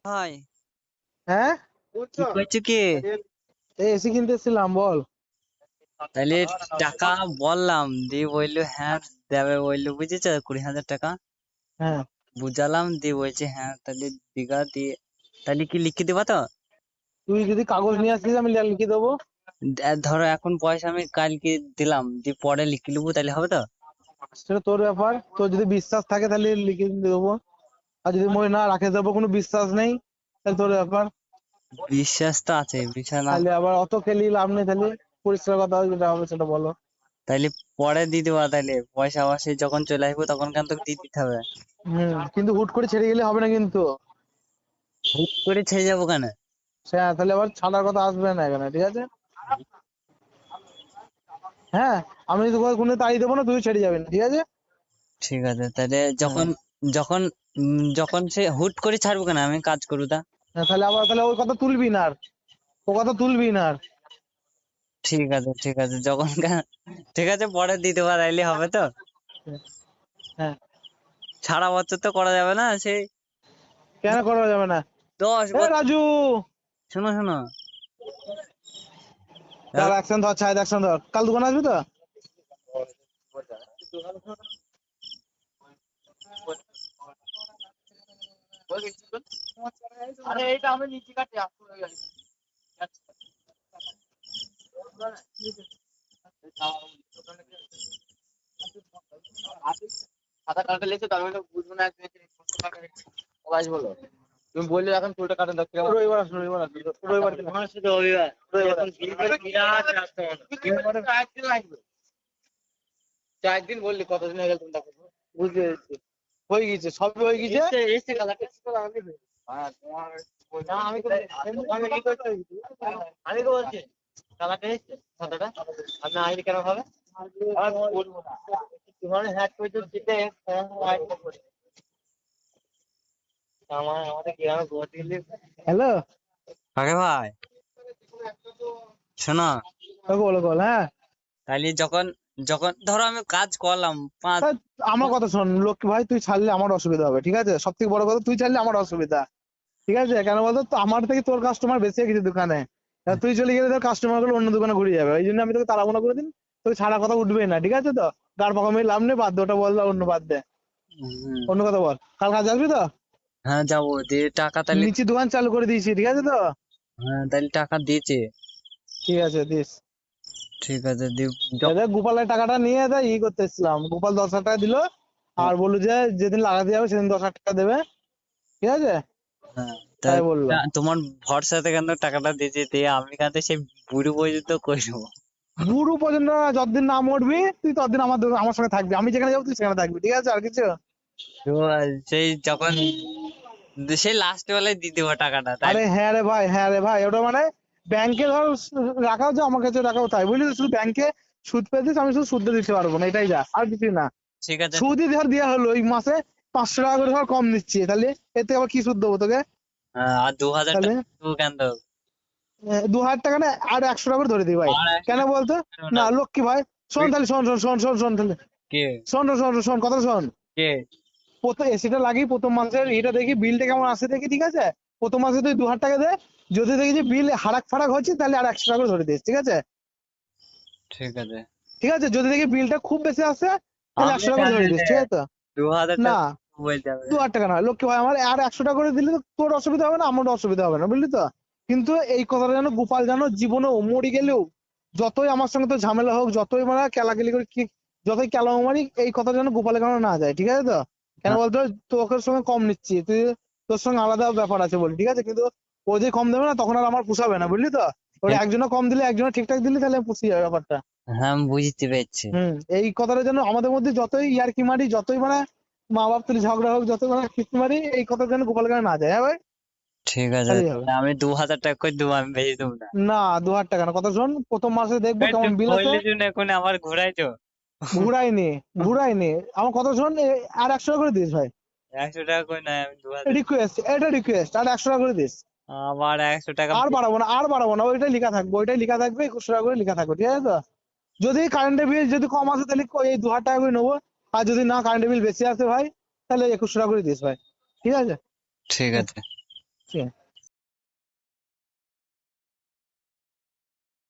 ভাই, হ্যাঁ, কি করছো কি? এই এসি কিনতে এসেছিলাম, বল। তাহলে টাকা বললাম, দিয়ে বললো হ্যাঁ দেবে, বললো বুঝেছো 20,000 টাকা হ্যাঁ, বুঝালাম, দিয়ে বলছে হ্যাঁ তাহলে দিঘা দিয়ে। তাহলে কি লিখে দেবা তো? তুই যদি কাগজ নিয়ে আসিস আমি লিখে দেবো। ধরো এখন পয়সা আমি কালকে দিলাম, দিয়ে পরে লিখে নেবো, তাহলে হবে তো? সেটা তোর ব্যাপার, তোর যদি বিশ্বাস থাকে তাহলে লিখে দেবো, আর যদি মনে না রাখে দেবো, কোনো বিশ্বাস নেই তাহলে তোর ব্যাপার। বিশ্বাস তো আছে, বিশ্বাস না। তাহলে আবার অত খেলি লাভ নেই, তাহলে পরিষ্কার কথা যেটা হবে সেটা বলো। তাহলে পরে দিয়ে দেবা, তাহলে পয়সা আবার সেই যখন চলে আসবো তখন কেন তোকে দিয়ে দিতে হবে? কিন্তু হুট করে ছেড়ে গেলে হবে না কিন্তু। হুট করে ছেড়ে যাবো কেন? হ্যাঁ, তাহলে আবার ছাড়ার কথা আসবে না এখানে, ঠিক আছে? হ্যাঁ, আমি যদি কোনো তাড়িয়ে দেবো না, তুই ছেড়ে যাবি না, ঠিক আছে? ঠিক আছে, তাহলে হ্যাঁ। যখন যখন যখন সে হুট করে ছাড়বো কেন, আমি কাজ করবো তা। হ্যাঁ, তাহলে ওই কথা তুলবি না আর, ও কথা তুলবি না আর। ঠিক আছে ঠিক আছে, যখন ঠিক আছে পরে দিতে পারাইলে হবে তো? হ্যাঁ। সারা বছর তো করা যাবে না সেই কেন করা যাবে না? দশ এ বছর রাজু, শোনো শোনো, তার হ্যালো। অ্যাকশন ধর, ছায় অ্যাকশন ধর, কাল দোকানে আসবি তো? আরে এইটা আমি নিচে কাটি সাদা কার্ডটা লিখে তো আমি তো বুঝবো না, কাজ বলো। তুমি বললে এখন চুলটা কাটেন, দেখতে রবিবার আসো, রবিবার আসো, রবিবার দিন। আমার শুধু রবিবার, এখন বিয়ের বিরাট রাস্তা মানে 4 দিন লাগবে। 4 দিন বললি, কতদিন হয়ে গেল তুমি দেখো। বুঝতে পেরেছি, হয়ে গেছে, সবই হয়ে গেছে। এসে কালারটা কি করে আনবি? হ্যাঁ, তোমার না, আমি কি করতে আমি তো বলছি কালারটা এসছে সাদাটা, আপনি আইডি কেন হবে? আর বলবো না, তোমার হ্যাক করে দিতে আমাদের গ্রামে ভর্তি। হ্যালো, আগে ভাই শোনো, বলো বল। হ্যাঁ, তাহলে যখন যখন ধরো আমি কাজ করলাম পাঁচ। তা আমার কথা শোন লক্ষ্মী ভাই, তুই ছাড়লে আমার অসুবিধা হবে, ঠিক আছে? সব থেকে বড় কথা, তুই ছাড়লে আমার অসুবিধা, ঠিক আছে? কেন বলতো, তো আমার থেকে তোর কাস্টমার বেশি হয়ে গেছে দোকানে। এবার তুই চলে গেলে তোর কাস্টমার গুলো অন্য দোকানে ঘুরে যাবে, ওই জন্য আমি তোকে তাড়াহুড়ো করে দিন। তোকে ছাড়া কথা উঠবেই না, ঠিক আছে তো? গাড় পাকামি লাভ নেই, বাদ দে, ওটা বল, অন্য বাদ দে, হুম, অন্য কথা বল। কাল কাজ আসবি তো? হ্যাঁ যাবো, দিয়ে টাকা তাহলে। নিচে দোকান চালু করে দিয়েছি, ঠিক আছে তো? হ্যাঁ তাহলে টাকা দিয়েছে। ঠিক আছে, দিস। ঠিক আছে দিয়ে এদের গোপালের টাকাটা নিয়ে করতে এসেছিলাম, গোপাল 10,000 টাকা দিলো, আর বললো যে যেদিন লাগাতে যাবে সেদিন 10,000 টাকা দেবে, ঠিক আছে? হ্যাঁ তা তাই বললো। তোমার ভরসাতে কেন টাকাটা দিয়েছে, দিয়ে আমি কাঁদে সেই বুড়ো পর্যন্ত করবো। বুড়ো পর্যন্ত না, যতদিন না মরবি তুই ততদিন আমার সঙ্গে থাকবি, আমি যেখানে যাবো তুই সেখানে থাকবি, ঠিক আছে? আর কিছু? তো সেই যখন সেই লাস্ট বেলায় দিয়ে দেবো টাকাটা, তাই? আরে হ্যাঁ রে ভাই, হ্যাঁ রে ভাই, ওটা মানে ব্যাংকে ধর রাখাও, যে আমার কাছে রাখাও তাই, বুঝলি তো? শুধু ব্যাংকে সুদ পেতিস, আমি শুধু সুদটা দিতে পারবো না, এটাই যা, আর কিছু না। ঠিক আছে। সুদই ধর দেওয়া হলো ওই মাসে 500 টাকা করে ধর কম দিচ্ছি, তাহলে এতে আবার কি সুদ দেবো তোকে? আর 2,000 টাকা তাহলে দেবো কেন দেবো? 2,000 টাকা না, আর 100 টাকা করে ধরে দিই ভাই। আর কেন 100 টাকা বলতো? দেবো না না। লক্ষ্মী ভাই, শোন তাহলে, শোন শোন শোন শোন শোন তাহলে, কে শোন কথা শোন। কে প্রথম এসিটা লাগিয়ে প্রথম মাসের এটা দেখি, বিলটা কেমন আসে দেখি, ঠিক আছে? প্রথম মাসে তুই 2,000 টাকা দে, যদি দেখি যে বিল হারাক ফারাক হচ্ছে তাহলে আর 100 টাকা করে ধরে দিস, ঠিক আছে? ঠিক আছে। ঠিক আছে, যদি দেখি বিলটা খুব বেশি আসে তাহলে আমি 100 টাকা করে জানি ধরে দিস, রে, ঠিক আছে তো? 2,000 টাকা না, বলে যাবে। 2,000 টাকা না লক্ষ্মী ভাই, আমার আর 100 টাকা করে দিলে তো তোর অসুবিধা হবে না, আমার অসুবিধা হবে না, বুঝলি তো? কিন্তু এই কথাটা যেন গোপাল জানো, জীবনে মরি গেলেও, যতই আমার সঙ্গে তো ঝামেলা হোক, যতই মানে কেলাকেলি করে কি, যতই কেলাও মারি, এই কথা যেন গোপালের কারণে না যায়, ঠিক আছে তো? কেন হ্যাঁ, বলতো, তোর সঙ্গে কম নিচ্ছি, তুই তোর সঙ্গে আলাদা ব্যাপার আছে বলি, ঠিক আছে? কিন্তু ও যে কম দেবে না, তখন আর আমার পোষাবে না, বুঝলি তো? ওরা একজনে কম দিলে, একজনে ঠিকঠাক দিলে, তাহলে পুষিয়ে যাবে ব্যাপারটা। হ্যাঁ আমি বুঝতে পেরেছি। এই কথাটা যেন আমাদের মধ্যে যতই ইয়ার্কি মারি, যতই মানে মা বাপ তুলে ঝগড়া হোক, যতই মানে কিস্তি মারি, এই কথা যেন গোপাল গানে না যায়, হ্যাঁ ভাই? ঠিক আছে, তাহলেই হবে। আমি 2,000 টাকা করে দেবো, আমি বেশি দেবো না। না, 2,000 টাকা না, কথা শোন, প্রথম মাসে দেখবো এই কেমন তুমি বিল আছে। বললে যে না, এখন আমার ঘুরাইছো। ঘুরাইনি, ঘুরাইনি, আমার কথা শোন, আর 100 টাকা করে দিস ভাই। 100 টাকা করে নয়, আমি 2,000। রিকোয়েস্ট, এটা রিকোয়েস্ট, আর 100 টাকা করে দিস। আমার 100 টাকা আর বাড়াবো না, আর বাড়াবো না, ওইটাই লেখা থাকবে, ওইটাই লেখা থাকবে, 21 টাকা করে লেখা থাকবে, ঠিক আছে তো? যদি কারেন্টের বিল যদি কম আসে তাহলে এই 2,000 টাকা করে নেবো, আর যদি না কারেন্টের বিল বেশি আসে ভাই, তাহলে 21 টাকা করে দিস ভাই, ঠিক আছে? ঠিক আছে। ঠিক আছে